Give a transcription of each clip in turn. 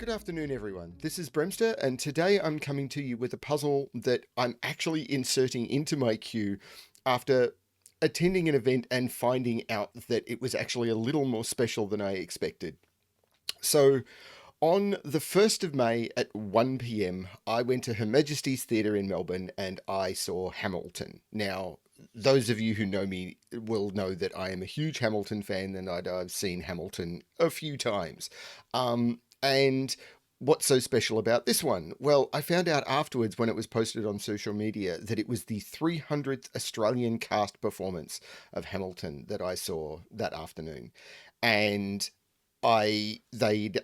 Good afternoon, everyone. This is BremSter, and today I'm coming to you with a puzzle that I'm actually inserting into my queue after attending an event and finding out that it was actually a little more special than I expected. So, on the 1st of May at 1 p.m., I went to Her Majesties Theatre in Melbourne and I saw Hamilton. Now, those of you who know me will know that I am a huge Hamilton fan and I've seen Hamilton a few times. And what's so special about this one? Well, I found out afterwards when it was posted on social media that it was the 300th Australian cast performance of Hamilton that I saw that afternoon. And they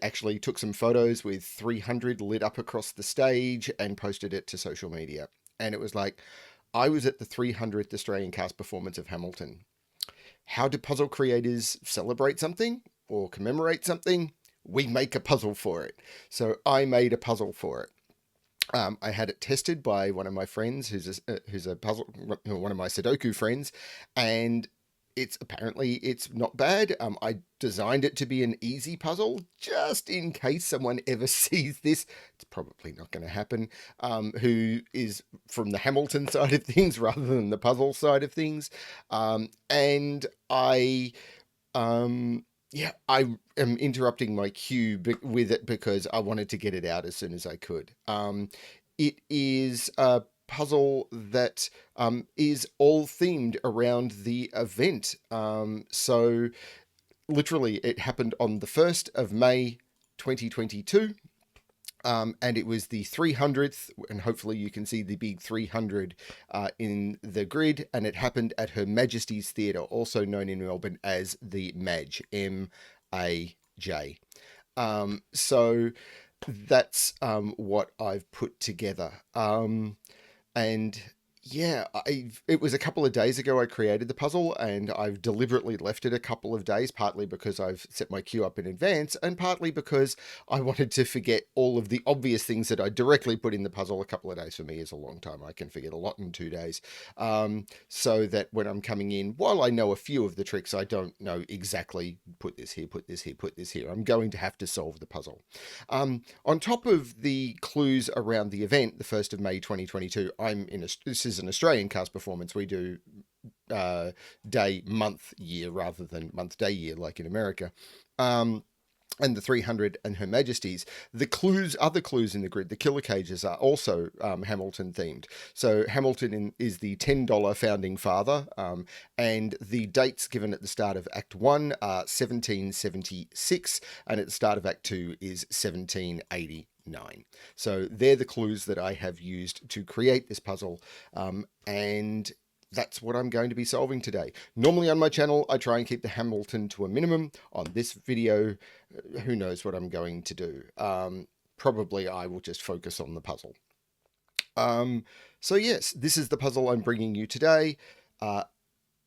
actually took some photos with 300 lit up across the stage and posted it to social media. And it was like, I was at the 300th Australian cast performance of Hamilton. How do puzzle creators celebrate something or commemorate something? We make a puzzle for it. So I made a puzzle for it. I had it tested by one of my friends who's a puzzle, one of my Sudoku friends, and it's not bad. I designed it to be an easy puzzle, just in case someone ever sees this. It's probably not going to happen. Who is from the Hamilton side of things rather than the puzzle side of things, and I. Yeah, I am interrupting my queue with it because I wanted to get it out as soon as I could. It is a puzzle that is all themed around the event. So literally, it happened on the 1st of May 2022. And it was the 300th, and hopefully you can see the big 300 in the grid, and it happened at Her Majesties Theatre, also known in Melbourne as the Maj, M-A-J. So that's what I've put together. And yeah, it was a couple of days ago I created the puzzle, and I've deliberately left it a couple of days, partly because I've set my queue up in advance, and partly because I wanted to forget all of the obvious things that I directly put in the puzzle. A couple of days for me is a long time. I can forget a lot in 2 days. So that when I'm coming in, while I know a few of the tricks, I don't know exactly put this here, put this here, put this here. I'm going to have to solve the puzzle. On top of the clues around the event, the 1st of May 2022, this is an Australian cast performance. We do day, month, year rather than month, day, year like in America. And the 300 and Her Majesties. Other clues in the grid, the killer cages are also Hamilton themed. So Hamilton is the $10 founding father, and the dates given at the start of Act 1 are 1776, and at the start of Act 2 is 1789. So they're the clues that I have used to create this puzzle, and that's what I'm going to be solving today. Normally on my channel, I try and keep the Hamilton to a minimum. On this video, who knows what I'm going to do. Probably I will just focus on the puzzle. So yes, this is the puzzle I'm bringing you today.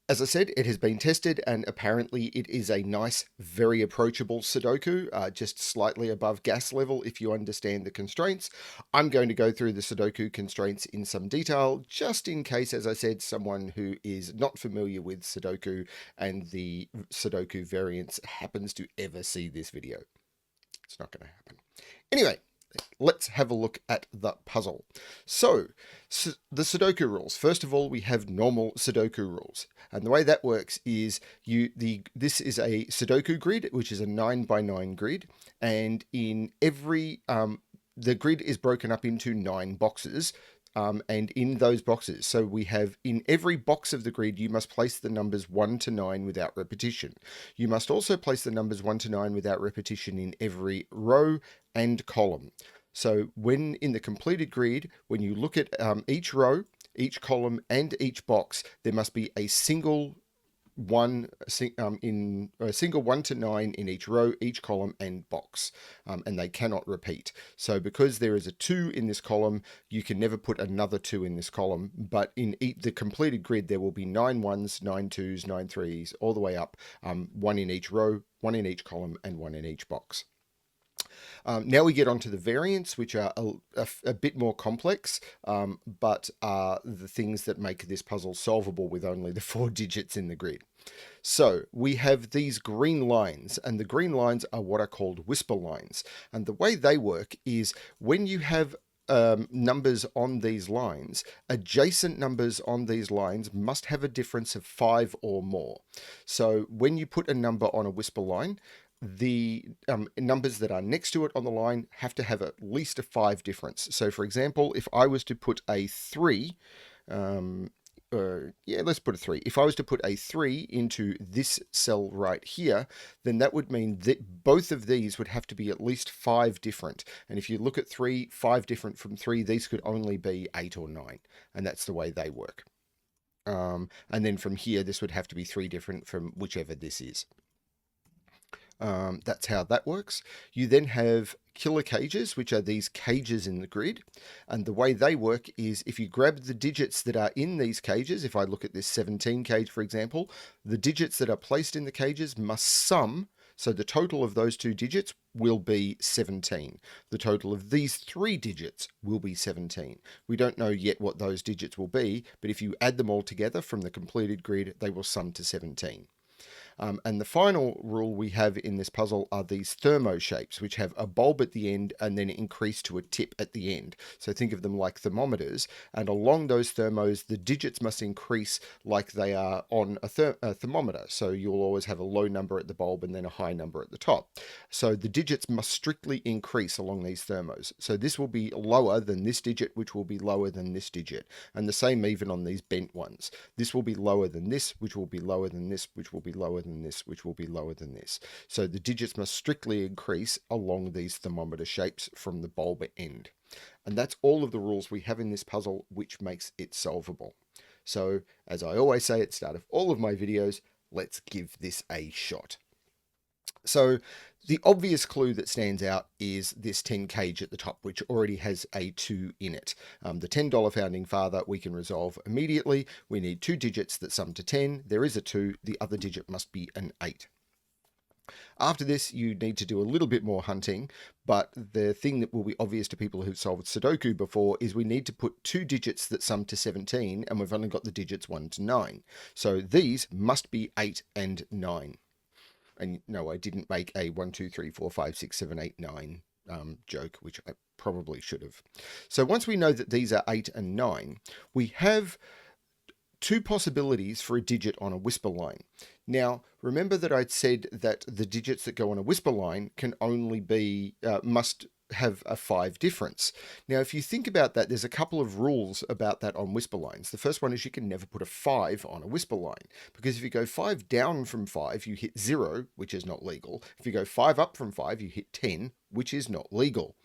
As I said, it has been tested, and apparently it is a nice, very approachable Sudoku, just slightly above gas level if you understand the constraints. I'm going to go through the Sudoku constraints in some detail, just in case, as I said, someone who is not familiar with Sudoku and the Sudoku variants happens to ever see this video. It's not going to happen. Anyway, let's have a look at the puzzle. So, the Sudoku rules. First of all, we have normal Sudoku rules. And the way that works is this is a Sudoku grid, which is a 9x9 grid. And in every, the grid is broken up into 9 boxes. And in those boxes, so we have in every box of the grid, you must place the numbers 1 to 9 without repetition. You must also place the numbers 1 to 9 without repetition in every row and column. So when in the completed grid, when you look at each row, each column, and each box, there must be a single 1 to 9 in each row, each column, and box, and they cannot repeat. So because there is a 2 in this column, you can never put another 2 in this column, but in the completed grid there will be 9 1s, 9 2s, 9 3s, all the way up, 1 in each row, 1 in each column, and 1 in each box. Now we get on to the variants, which are a bit more complex, but are the things that make this puzzle solvable with only the 4 digits in the grid. So we have these green lines, and the green lines are what are called whisper lines. And the way they work is when you have numbers on these lines, adjacent numbers on these lines must have a difference of 5 or more. So when you put a number on a whisper line, the numbers that are next to it on the line have to have at least a 5 difference. So for example, if I was to put a 3, let's put a 3. If I was to put a 3 into this cell right here, then that would mean that both of these would have to be at least 5 different. And if you look at 3, 5 different from 3, these could only be 8 or 9. And that's the way they work. And then from here, this would have to be 3 different from whichever this is. That's how that works. You then have killer cages, which are these cages in the grid. And the way they work is if you grab the digits that are in these cages, if I look at this 17 cage, for example, the digits that are placed in the cages must sum. So the total of those 2 digits will be 17. The total of these 3 digits will be 17. We don't know yet what those digits will be, but if you add them all together from the completed grid, they will sum to 17. And the final rule we have in this puzzle are these thermo shapes, which have a bulb at the end and then increase to a tip at the end. So think of them like thermometers, and along those thermos, the digits must increase like they are on a thermometer. So you'll always have a low number at the bulb and then a high number at the top. So the digits must strictly increase along these thermos. So this will be lower than this digit, which will be lower than this digit. And the same even on these bent ones. This will be lower than this, which will be lower than this, which will be lower than this, which will be lower than this. So the digits must strictly increase along these thermometer shapes from the bulb end. And that's all of the rules we have in this puzzle, which makes it solvable. So, as I always say at the start of all of my videos, let's give this a shot. So the obvious clue that stands out is this 10 cage at the top, which already has a 2 in it. The $10 founding father we can resolve immediately. We need 2 digits that sum to 10. There is a 2. The other digit must be an 8. After this, you need to do a little bit more hunting, but the thing that will be obvious to people who've solved Sudoku before is we need to put 2 digits that sum to 17, and we've only got the digits 1 to 9. So these must be 8 and 9. And no, I didn't make a 1, 2, 3, 4, 5, 6, 7, 8, 9 joke, which I probably should have. So once we know that these are 8 and 9, we have 2 possibilities for a digit on a whisper line. Now, remember that I'd said that the digits that go on a whisper line can only be, must have a 5 difference. Now, if you think about that, there's a couple of rules about that on whisper lines. The first one is you can never put a 5 on a whisper line, because if you go 5 down from 5, you hit 0, which is not legal. If you go 5 up from 5, you hit 10, which is not legal.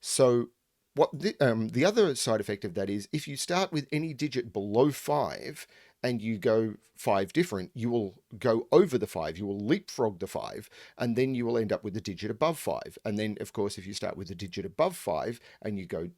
So what the other side effect of that is if you start with any digit below 5 and you go 5 different, you will go over the 5, you will leapfrog the 5, and then you will end up with the digit above 5. And then, of course, if you start with the digit above 5 and you go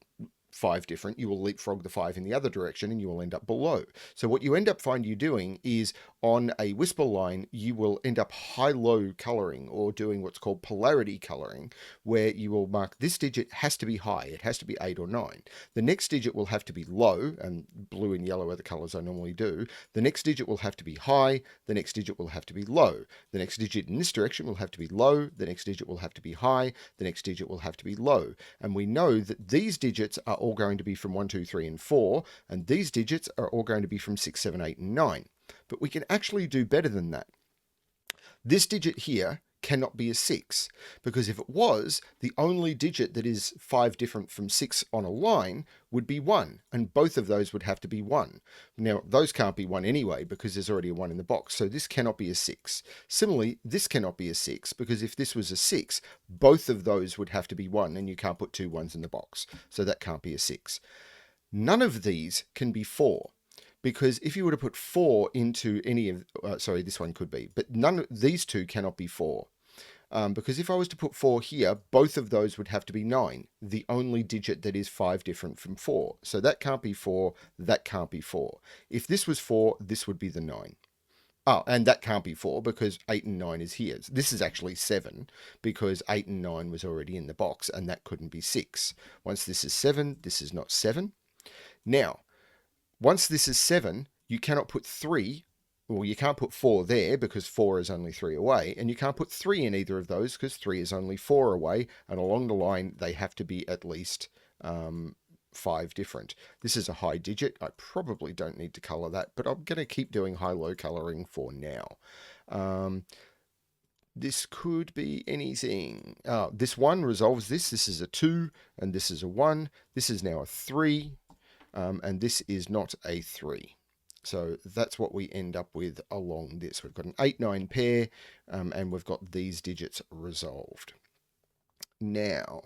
5 different, you will leapfrog the 5 in the other direction and you will end up below. So what you end up find you doing is on a whisper line, you will end up high-low coloring, or doing what's called polarity coloring, where you will mark this digit has to be high, it has to be 8 or 9. The next digit will have to be low, and blue and yellow are the colors I normally do. The next digit will have to be high, the next digit will have to be low. The next digit in this direction will have to be low, the next digit will have to be high, the next digit will have to be low. And we know that these digits are all going to be from 1, 2, 3, and 4, and these digits are all going to be from 6, 7, 8, and 9. But we can actually do better than that. This digit here cannot be a 6, because if it was, the only digit that is 5 different from 6 on a line would be 1, and both of those would have to be 1. Now, those can't be 1 anyway, because there's already a 1 in the box, so this cannot be a 6. Similarly, this cannot be a 6, because if this was a 6, both of those would have to be 1, and you can't put 2 1s in the box, so that can't be a 6. None of these can be 4. Because if you were to put 4 into any of, this one could be, but none of these two cannot be 4. Because if I was to put 4 here, both of those would have to be 9, the only digit that is 5 different from 4. So that can't be 4, that can't be 4. If this was 4, this would be the 9. Oh, and that can't be 4 because 8 and 9 is here. This is actually 7 because 8 and 9 was already in the box, and that couldn't be 6. Once this is 7, this is not 7. Now, once this is 7, you cannot put 3 well, you can't put 4 there because 4 is only 3 away, and you can't put 3 in either of those because 3 is only 4 away, and along the line they have to be at least 5 different. This is a high digit. I probably don't need to color that, but I'm going to keep doing high-low coloring for now. This could be anything. This one resolves this. This is a 2, and this is a 1. This is now a 3, and this is not a 3. So that's what we end up with along this. We've got an 8-9 pair, and we've got these digits resolved. Now,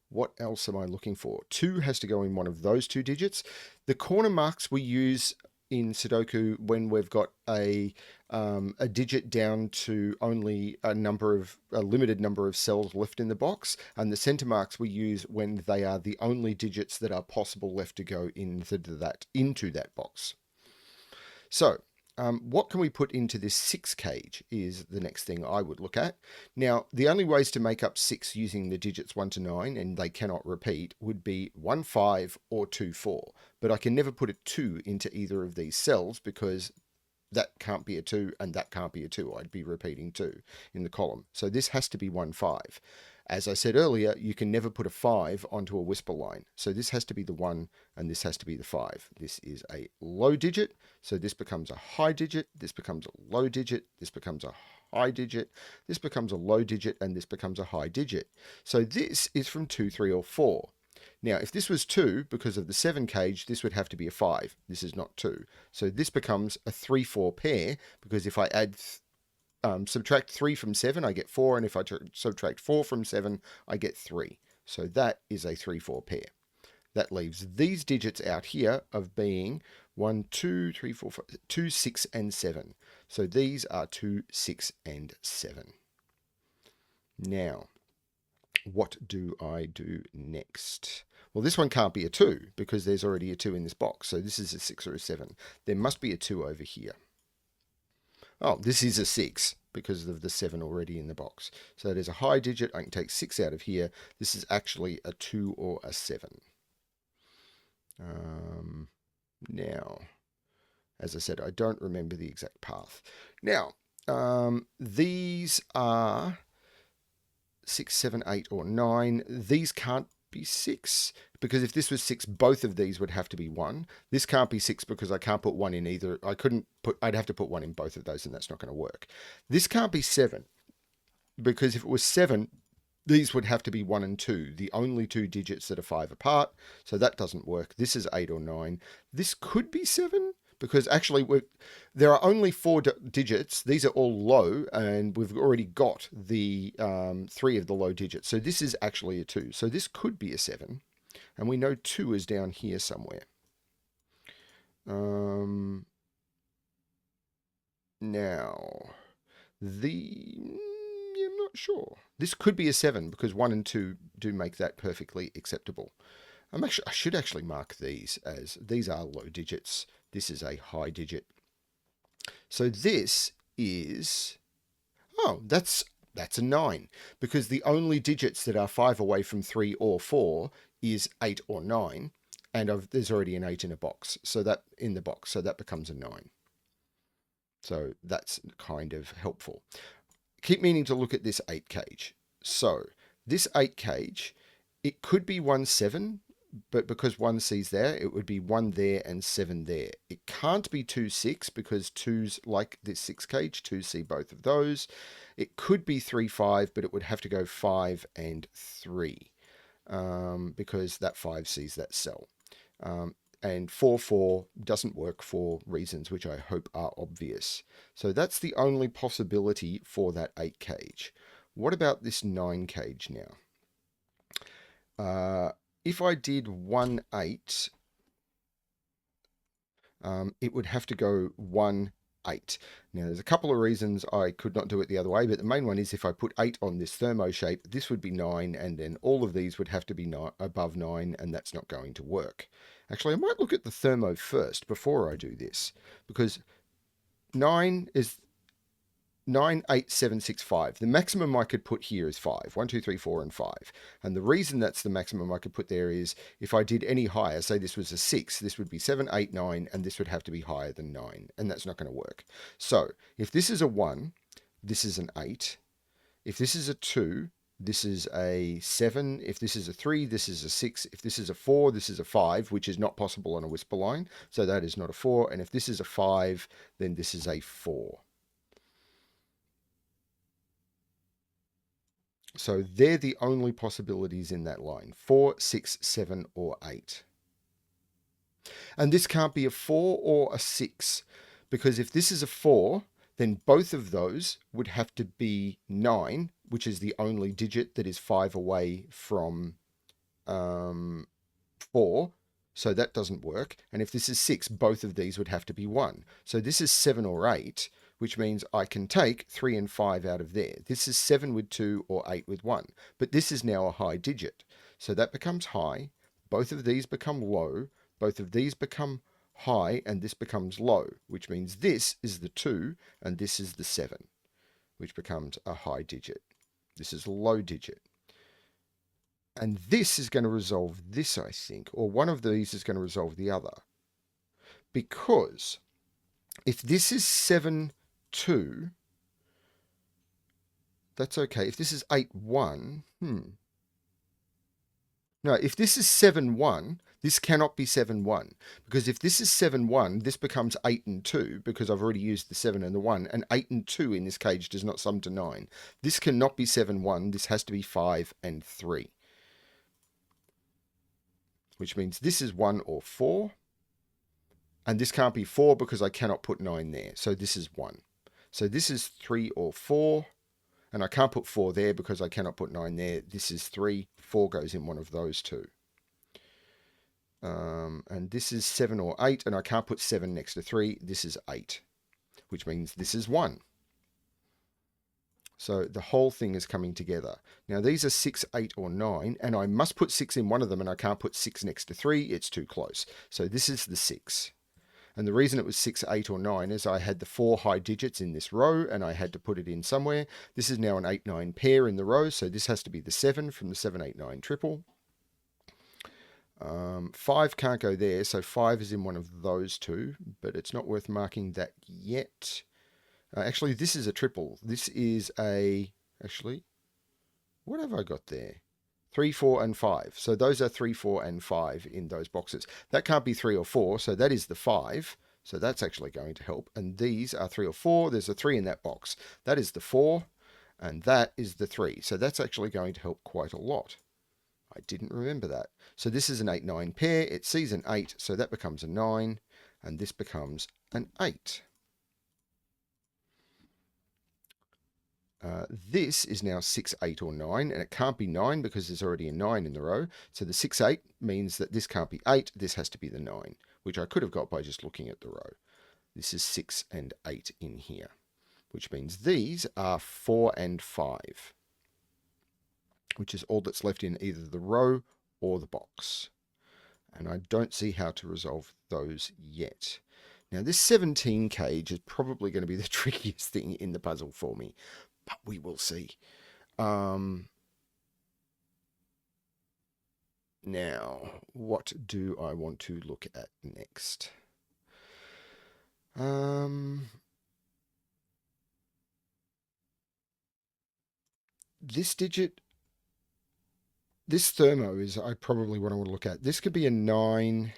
what else am I looking for? 2 has to go in one of those 2 digits. The corner marks we use in Sudoku when we've got a digit down to only a limited number of cells left in the box, and the center marks we use when they are the only digits that are possible left to go into that box. So, what can we put into this 6 cage is the next thing I would look at. Now, the only ways to make up 6 using the digits 1 to 9, and they cannot repeat, would be 1 5 or 2 4. But I can never put a 2 into either of these cells because that can't be a 2 and that can't be a 2. I'd be repeating 2 in the column. So this has to be 1 5. As I said earlier, you can never put a 5 onto a whisper line. So this has to be the 1 and this has to be the 5. This is a low digit, so this becomes a high digit, this becomes a low digit, this becomes a high digit, this becomes a low digit, and this becomes a high digit. So this is from 2, 3, or 4. Now, if this was 2, because of the 7 cage, this would have to be a 5. This is not 2. So this becomes a 3, 4 pair, because if I add subtract 3 from 7, I get 4, and if I subtract 4 from 7, I get 3. So that is a 3, 4 pair. That leaves these digits out here of being 1, 2, 3, 4, 5, 2, 6, and 7. So these are 2, 6, and 7. Now, what do I do next? Well, this one can't be a 2 because there's already a 2 in this box. So this is a 6 or a 7. There must be a 2 over here. Oh, this is a 6 because of the 7 already in the box. So there's a high digit. I can take 6 out of here. This is actually a 2 or a 7. Now, as I said, I don't remember the exact path. Now, these are 6, 7, 8, or 9. These can't be 6 because if this was 6, both of these would have to be 1. This can't be 6 because I can't put 1 in either. I'd have to put 1 in both of those, and that's not going to work. This can't be 7 because if it was 7, these would have to be 1 and 2, the only 2 digits that are 5 apart. So that doesn't work. This is 8 or 9. This could be 7 because actually there are only 4 digits. These are all low, and we've already got the 3 of the low digits. So this is actually a 2. So this could be a 7, and we know 2 is down here somewhere. Now, I'm not sure. This could be a 7 because 1 and 2 do make that perfectly acceptable. I should actually mark these as these are low digits. This is a high digit. So this is, that's a 9 because the only digits that are 5 away from 3 or 4 is 8 or 9, and there's already an 8 in a box. So that becomes a 9. So that's kind of helpful. Keep meaning to look at this 8 cage. So this 8 cage, it could be 1, 7, but because 1C's there, it would be 1 there and 7 there. It can't be 2, 6 because 2's like this 6 cage, 2C both of those. It could be 3, 5, but it would have to go 5 and 3 because that 5 sees that cell. And 4, 4 doesn't work for reasons which I hope are obvious. So that's the only possibility for that 8 cage. What about this 9 cage now? If I did 1, 8, it would have to go 1, 8. Now, there's a couple of reasons I could not do it the other way, but the main one is if I put 8 on this thermo shape, this would be 9, and then all of these would have to be above 9, and that's not going to work. Actually, I might look at the thermo first before I do this, because 9 is 9, 8, 7, 6, 5. The maximum I could put here is 5. 1, 2, 3, 4, and 5. And the reason that's the maximum I could put there is if I did any higher, say this was a 6, this would be 7, 8, 9, and this would have to be higher than 9. And that's not going to work. So if this is a 1, this is an 8. If this is a 2, this is a 7. If this is a 3, this is a 6. If this is a 4, this is a 5, which is not possible on a whisper line. So that is not a 4. And if this is a 5, then this is a 4. So they're the only possibilities in that line. 4, 6, 7, or 8. And this can't be a 4 or a 6, because if this is a 4, then both of those would have to be 9, which is the only digit that is 5 away from 4. So that doesn't work. And if this is 6, both of these would have to be 1. So this is 7 or 8, which means I can take 3 and 5 out of there. This is 7 with 2 or 8 with 1. But this is now a high digit. So that becomes high. Both of these become low. Both of these become high, and this becomes low, which means this is the 2 and this is the 7, which becomes a high digit. This is a low digit. And this is going to resolve this, I think, or one of these is going to resolve the other. Because if this is 7, 2, that's okay. If this is 8, 1, no, if this is 7, 1, this cannot be 7, 1. Because if this is 7, 1, this becomes 8 and 2, because I've already used the 7 and the 1, and 8 and 2 in this cage does not sum to 9. This cannot be 7, 1. This has to be 5 and 3. Which means this is 1 or 4. And this can't be 4 because I cannot put 9 there. So this is 1. So this is 3 or 4. And I can't put 4 there because I cannot put 9 there. This is 3. 4 goes in one of those two. And this is 7 or 8. And I can't put 7 next to 3. This is 8. Which means this is 1. So the whole thing is coming together. Now these are 6, 8, or 9. And I must put 6 in one of them. And I can't put 6 next to 3. It's too close. So this is the 6. And the reason it was 6, 8, or 9 is I had the 4 high digits in this row and I had to put it in somewhere. This is now an 8, 9 pair in the row, so this has to be the 7 from the 7, 8, 9 triple. 5 can't go there, so 5 is in one of those two, but it's not worth marking that yet. Actually, this is a triple. This is a... Actually, what have I got there? 3, 4, and 5. So those are 3, 4, and 5 in those boxes. That can't be 3 or 4, so that is the 5. So that's actually going to help. And these are 3 or 4. There's a 3 in that box. That is the 4, and that is the 3. So that's actually going to help quite a lot. I didn't remember that. So this is an 8, 9 pair. It sees an 8, so that becomes a 9, and this becomes an 8. This is now 6, 8, or 9, and it can't be 9 because there's already a 9 in the row. So the 6, 8 means that this can't be 8. This has to be the 9, which I could have got by just looking at the row. This is 6 and 8 in here, which means these are 4 and 5, which is all that's left in either the row or the box. And I don't see how to resolve those yet. Now, this 17 cage is probably going to be the trickiest thing in the puzzle for me, but we will see. Now, what do I want to look at next? This digit, this thermo is I probably what I want to look at. This could be a 9.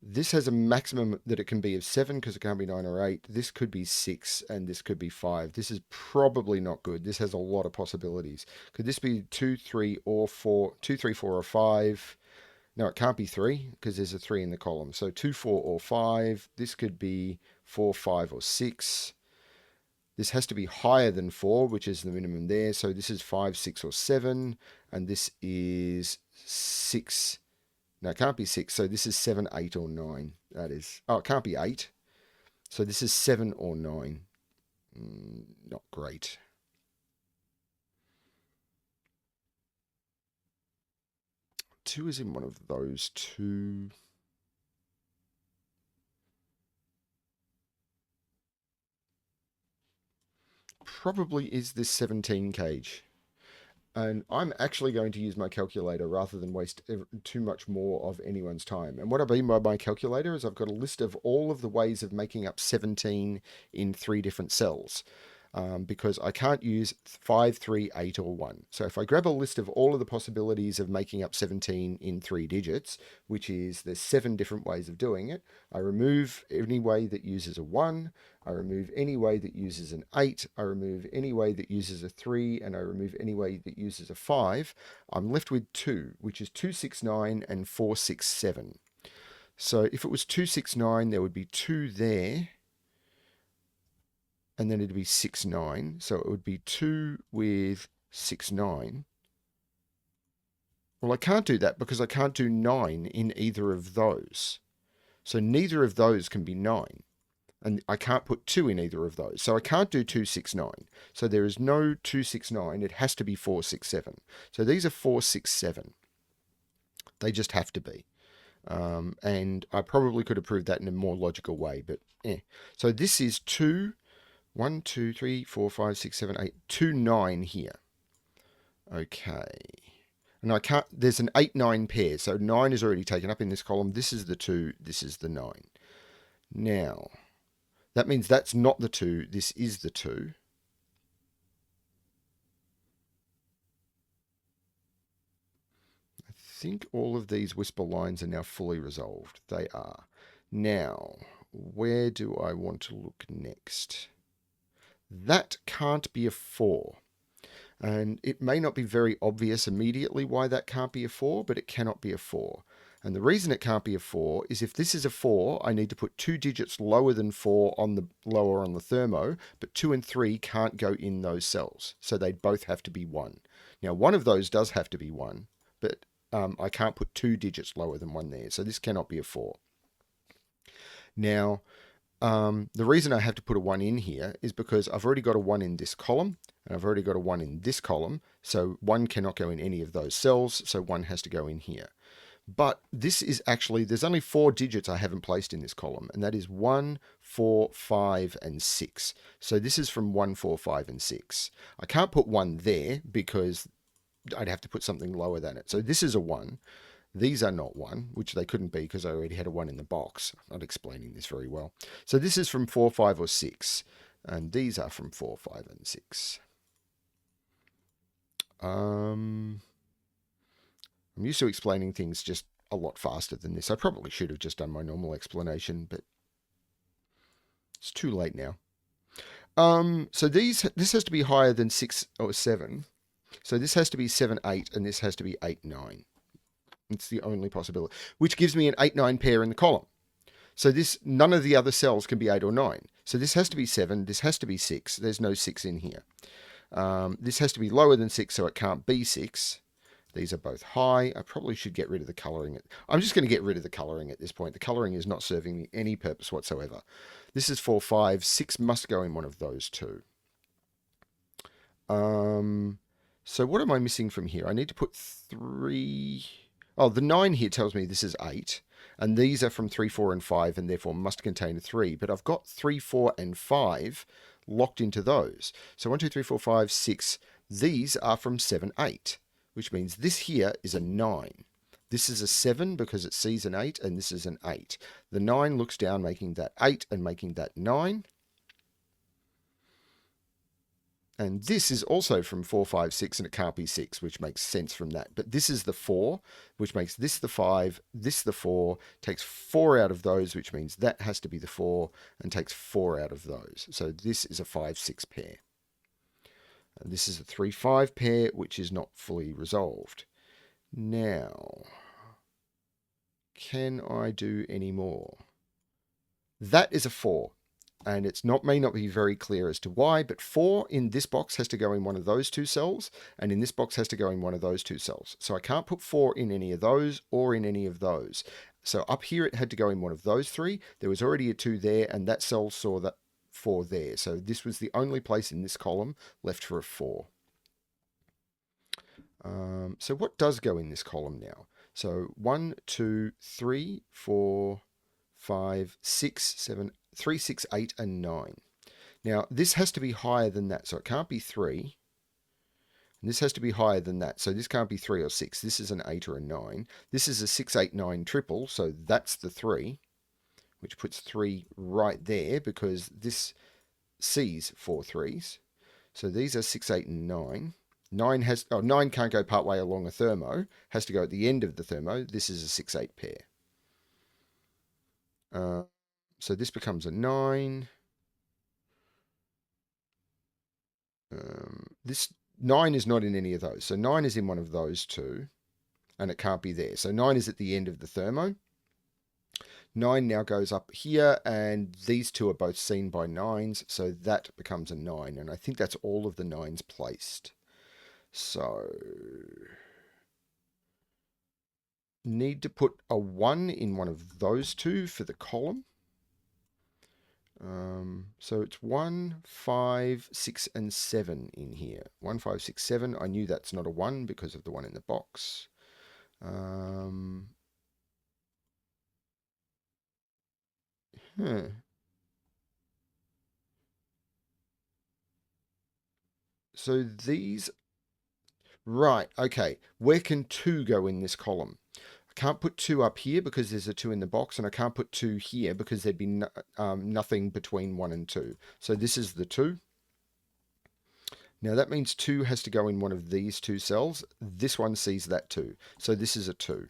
This has a maximum that it can be of 7 because it can't be 9 or 8. This could be 6 and this could be 5. This is probably not good. This has a lot of possibilities. Could this be 2, 3, or 4? 2, 3, 4, or 5? No, it can't be 3 because there's a 3 in the column. So 2, 4, or 5. This could be 4, 5, or 6. This has to be higher than 4, which is the minimum there. So this is 5, 6, or 7. And this is 6. No, it can't be 6. So this is 7, 8, or 9. That is... Oh, it can't be 8. So this is 7 or 9. Not great. Two is in one of those two. probably is this 17 cage. And I'm actually going to use my calculator rather than waste too much more of anyone's time. And what I mean by my calculator is I've got a list of all of the ways of making up 17 in 3 different cells. Because I can't use 5, 3, 8, or 1. So if I grab a list of all of the possibilities of making up 17 in 3 digits, which is there's 7 different ways of doing it, I remove any way that uses a 1, I remove any way that uses an 8, I remove any way that uses a 3, and I remove any way that uses a 5, I'm left with 2, which is 269 and 467. So if it was 269, there would be 2 there, and then it'd be 6, 9. So it would be 2 with 6, 9. Well, I can't do that because I can't do 9 in either of those. So neither of those can be 9. And I can't put 2 in either of those. So I can't do 2, 6, 9. So there is no 2, 6, 9. It has to be 4, 6, 7. So these are 4, 6, 7. They just have to be. And I probably could have proved that in a more logical way, but So this is 2... 1, 2, 3, 4, 5, 6, 7, 8, 2, 9 here. Okay. And I can't, there's an 8, 9 pair. So 9 is already taken up in this column. This is the 2, this is the 9. Now, that means that's not the 2, this is the 2. I think all of these whisper lines are now fully resolved. They are. Now, where do I want to look next? That can't be a 4. And it may not be very obvious immediately why that can't be a 4, but it cannot be a 4. And the reason it can't be a 4 is if this is a 4, I need to put 2 digits lower than 4 on the lower on the thermo, but 2 and 3 can't go in those cells. So they both have to be 1. Now, one of those does have to be 1, but I can't put 2 digits lower than 1 there. So this cannot be a 4. Now, the reason I have to put a 1 in here is because I've already got a 1 in this column, and I've already got a 1 in this column, so 1 cannot go in any of those cells, so 1 has to go in here. But this is actually, there's only 4 digits I haven't placed in this column, and that is 1, 4, 5, and 6. So this is from 1, 4, 5, and 6. I can't put 1 there because I'd have to put something lower than it. So this is a 1. These are not 1, which they couldn't be because I already had a 1 in the box. I'm not explaining this very well. So this is from 4, 5, or 6. And these are from 4, 5, and 6. I'm used to explaining things just a lot faster than this. I probably should have just done my normal explanation, but it's too late now. So this has to be higher than 6 or 7. So this has to be 7, 8, and this has to be 8, 9. It's the only possibility, which gives me an 8, 9 pair in the column. So this, none of the other cells can be 8 or 9. So this has to be 7, this has to be 6. There's no 6 in here. This has to be lower than 6, so it can't be 6. These are both high. I probably should get rid of the colouring. I'm just going to get rid of the colouring at this point. The colouring is not serving me any purpose whatsoever. This is 4, 5. 6 must go in one of those two. So what am I missing from here? I need to put 3... Oh, the 9 here tells me this is 8. And these are from 3, 4, and 5, and therefore must contain a 3. But I've got 3, 4, and 5 locked into those. So 1, 2, 3, 4, 5, 6. These are from 7, 8, which means this here is a 9. This is a 7 because it sees an 8, and this is an 8. The 9 looks down, making that 8 and making that 9. And this is also from 4, 5, 6, and it can't be 6, which makes sense from that. But this is the 4, which makes this the 5, this the 4, takes 4 out of those, which means that has to be the 4, and takes 4 out of those. So this is a 5, 6 pair. And this is a 3, 5 pair, which is not fully resolved. Now, can I do any more? That is a 4. And it's may not be very clear as to why, but 4 in this box has to go in one of those 2 cells, and in this box has to go in one of those 2 cells. So I can't put 4 in any of those or in any of those. So up here it had to go in one of those 3. There was already a 2 there, and that cell saw that 4 there. So this was the only place in this column left for a 4. So what does go in this column now? So 1, 2, 3, 4, 5, 6, 7, 3, 6, 8, and 9. Now, this has to be higher than that, so it can't be 3. And this has to be higher than that, so this can't be 3 or 6. This is an 8 or a 9. This is a 6, 8, 9 triple, so that's the 3, which puts 3 right there because this sees 4 threes. So these are 6, 8, and 9. 9 can't go part way along a thermo, has to go at the end of the thermo. This is a 6, 8 pair. So this becomes a 9. This 9 is not in any of those. So 9 is in one of those two, and it can't be there. So 9 is at the end of the thermo. 9 now goes up here, and these two are both seen by 9s, so that becomes a 9. And I think that's all of the 9s placed. So need to put a 1 in one of those two for the column. So it's 1, 5, 6, and 7 in here. 1, 5, 6, 7. I knew that's not a 1 because of the one in the box. So these... Right, okay. Where can 2 go in this column? I can't put 2 up here because there's a 2 in the box, and I can't put 2 here because there'd be nothing between 1 and 2. So this is the 2. Now that means 2 has to go in one of these 2 cells. This one sees that 2. So this is a 2.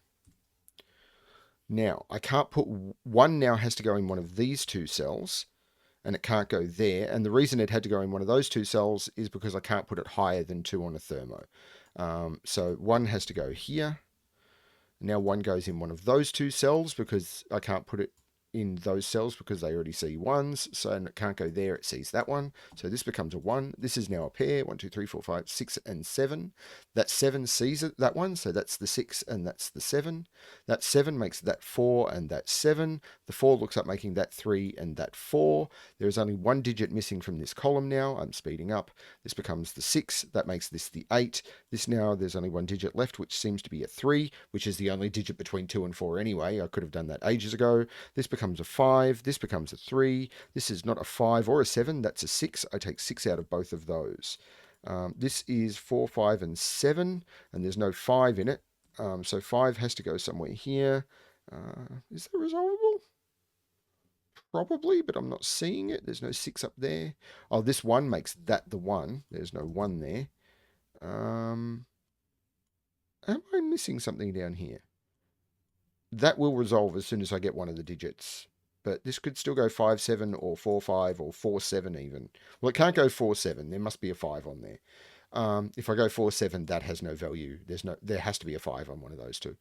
Now, I can't put 1 now has to go in one of these 2 cells, and it can't go there. And the reason it had to go in one of those 2 cells is because I can't put it higher than 2 on a thermo. So 1 has to go here. Now 1 goes in one of those 2 cells because I can't put it in those cells because they already see 1s. So it can't go there, it sees that one. So this becomes a 1. This is now a pair. 1, 2, 3, 4, 5, 6, and 7. That 7 sees it, that one. So that's the 6 and that's the 7. That 7 makes that 4 and that 7. The 4 looks up making that 3 and that 4. There is only 1 digit missing from this column now. I'm speeding up. This becomes the 6. That makes this the 8. This now, there's only 1 digit left, which seems to be a 3, which is the only digit between 2 and 4 anyway. I could have done that ages ago. This becomes a 5. This becomes a 3. This is not a 5 or a 7. That's a 6. I take 6 out of both of those. This is 4, 5, and 7, and there's no 5 in it. So 5 has to go somewhere here. Is that resolvable? Probably, but I'm not seeing it. There's no 6 up there. Oh, this 1 makes that the 1. There's no 1 there. Am I missing something down here? That will resolve as soon as I get one of the digits. But this could still go 5, 7, or 4, 5, or 4, 7 even. Well, it can't go 4, 7. There must be a 5 on there. If I go 4, 7, that has no value. There has to be a 5 on one of those two.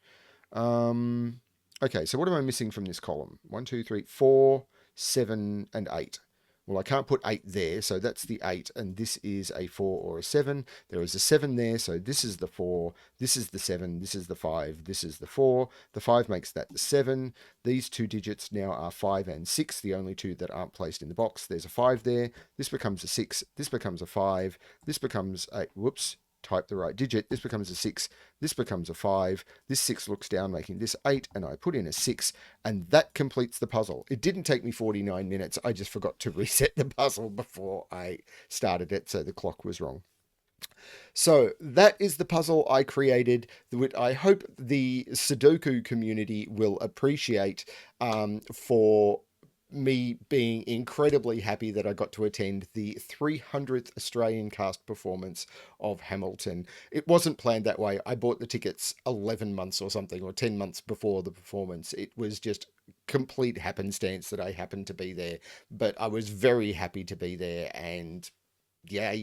Okay, so what am I missing from this column? 1, 2, 3, 4, 7, and 8. Well, I can't put 8 there, so that's the 8, and this is a 4 or a 7. There is a 7 there, so this is the 4, this is the 7, this is the 5, this is the 4. The 5 makes that the 7. These 2 digits now are 5 and 6, the only 2 that aren't placed in the box. There's a 5 there. This becomes a 6. This becomes a 5. This becomes a... Whoops. Type the right digit. This becomes a 6. This becomes a 5. This 6 looks down, making this 8, and I put in a 6, and that completes the puzzle. It didn't take me 49 minutes. I just forgot to reset the puzzle before I started it, so the clock was wrong. So that is the puzzle I created, which I hope the Sudoku community will appreciate for me being incredibly happy that I got to attend the 300th Australian cast performance of Hamilton. It wasn't planned that way. I bought the tickets 11 months or something, or 10 months before the performance. It was just complete happenstance that I happened to be there, but I was very happy to be there, and yeah,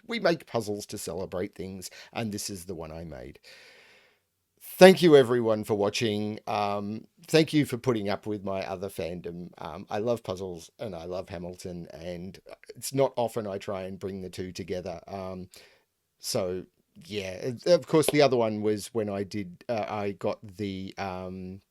we make puzzles to celebrate things, and this is the one I made. Thank you everyone for watching. Thank you for putting up with my other fandom. I love puzzles and I love Hamilton, and it's not often I try and bring the two together. So yeah, of course the other one was when I did, I got when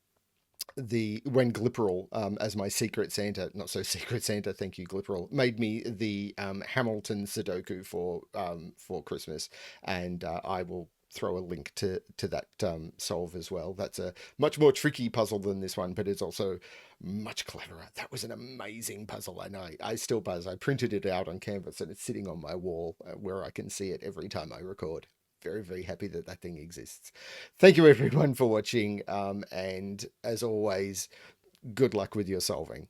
Glipperal, as my secret Santa, not so secret Santa, thank you Glipperal, made me the Hamilton Sudoku for Christmas, and I will throw a link to that solve as well. That's a much more tricky puzzle than this one, but it's also much cleverer. That was an amazing puzzle, and I still buzz. I printed it out on canvas, and it's sitting on my wall where I can see it every time I record. Very, very happy that that thing exists. Thank you everyone for watching, and as always, good luck with your solving.